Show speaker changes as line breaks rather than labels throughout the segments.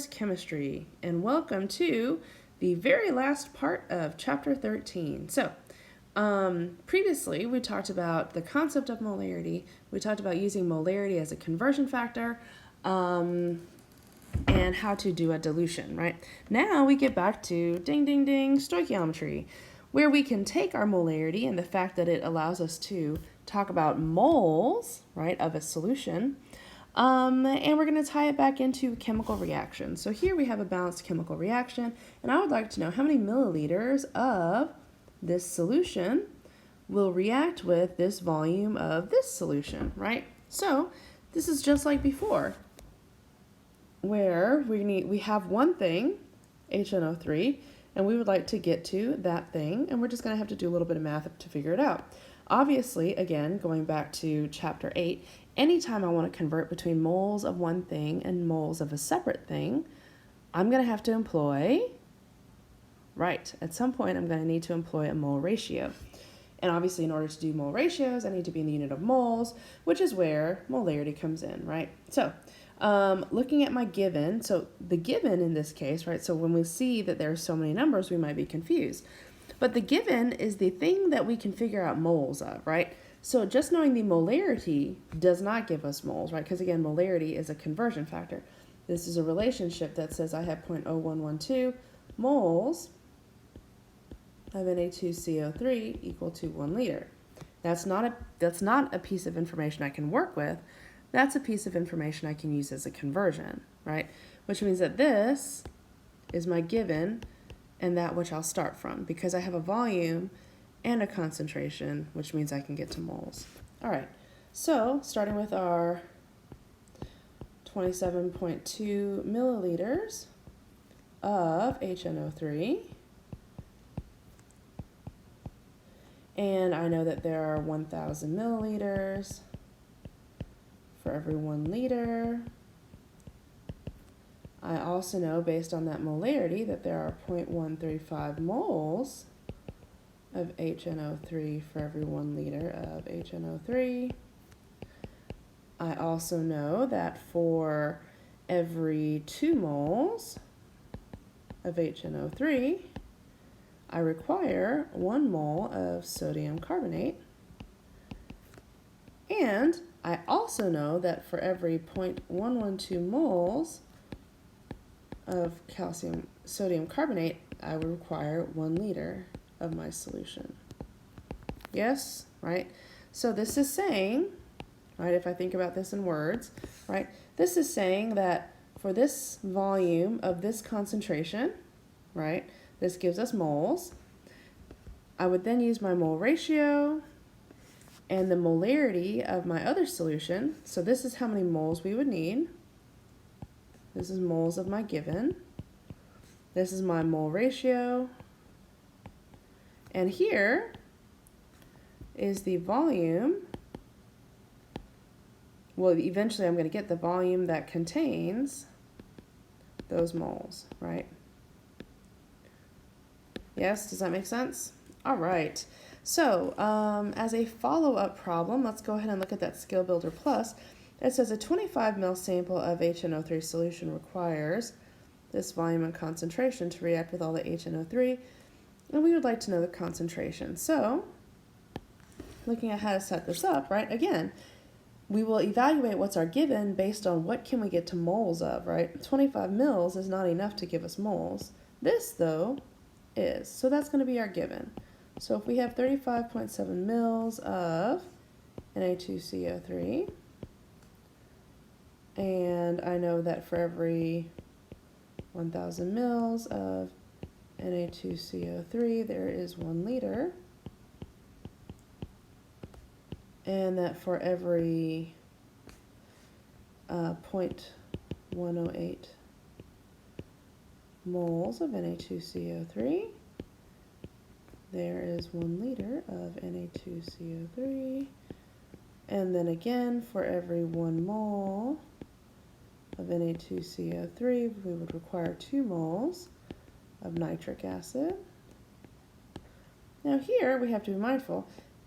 Rigorous Chemistry, and welcome to the very last part of Chapter 13. So, previously we talked about the concept of molarity, we talked about using molarity as a conversion factor, and how to do a dilution, right? Now we get back to ding, ding, ding, stoichiometry, where we can take our molarity and the fact that it allows us to talk about moles, right, of a solution, and we're going to tie it back into chemical reaction. So here we have a balanced chemical reaction, and I would like to know how many milliliters of this solution will react with this volume of this solution, right? So this is just like before, where we have one thing, HNO3, and we would like to get to that thing, and we're just going to have to do a little bit of math to figure it out. Obviously, again, going back to Chapter 8, anytime I want to convert between moles of one thing and moles of a separate thing, I'm going to have to employ, right, at some point I'm going to need to employ a mole ratio. And obviously, in order to do mole ratios, I need to be in the unit of moles, which is where molarity comes in, right? So, looking at my given, so the given in this case, right, so when we see that there are so many numbers, we might be confused. But the given is the thing that we can figure out moles of, right? So just knowing the molarity does not give us moles, right? Because again, molarity is a conversion factor. This is a relationship that says I have 0.0112 moles of Na2CO3 equal to 1 liter. That's not a piece of information I can work with. That's a piece of information I can use as a conversion, right? Which means that this is my given and that which I'll start from, because I have a volume and a concentration, which means I can get to moles. All right, so starting with our 27.2 milliliters of HNO3, and I know that there are 1,000 milliliters for every 1 liter. I also know, based on that molarity, that there are 0.135 moles of HNO3 for every 1 liter of HNO3. I also know that for every 2 moles of HNO3, I require 1 mole of sodium carbonate. And I also know that for every 0.112 moles of sodium carbonate, I would require 1 liter of my solution. Yes, right? So this is saying, right, if I think about this in words, right, this is saying that for this volume of this concentration, right, this gives us moles. I would then use my mole ratio and the molarity of my other solution. So this is how many moles we would need. This is moles of my given. This is my mole ratio. And here is the volume. Well, eventually I'm going to get the volume that contains those moles, right? Yes, does that make sense? All right. So as a follow-up problem, let's go ahead and look at that Skill Builder Plus. It says a 25 ml sample of HNO3 solution requires this volume and concentration to react with all the HNO3, and we would like to know the concentration. So, looking at how to set this up, right, again, we will evaluate what's our given based on what can we get to moles of, right? 25 mils is not enough to give us moles. This, though, is. So that's going to be our given. So if we have 35.7 mils of Na2CO3, and I know that for every 1,000 mils of Na2CO3, there is 1 liter. And that for every 0.108 moles of Na2CO3, there is 1 liter of Na2CO3. And then again, for every 1 mole of Na2CO3, we would require 2 moles of nitric acid. Now here we have to be mindful,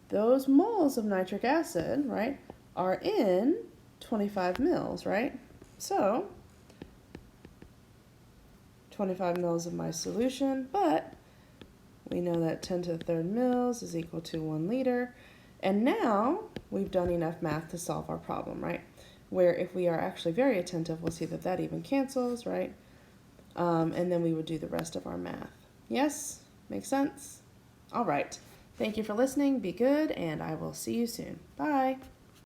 those moles of nitric acid, right, are in 25 mils, right? So 25 mils of my solution, but we know that 10 to the third mils is equal to 1 liter. And now we've done enough math to solve our problem, right? Where if we are actually very attentive, we'll see that that even cancels, right? And then we would do the rest of our math. Yes? Makes sense? All right. Thank you for listening. Be good, and I will see you soon. Bye.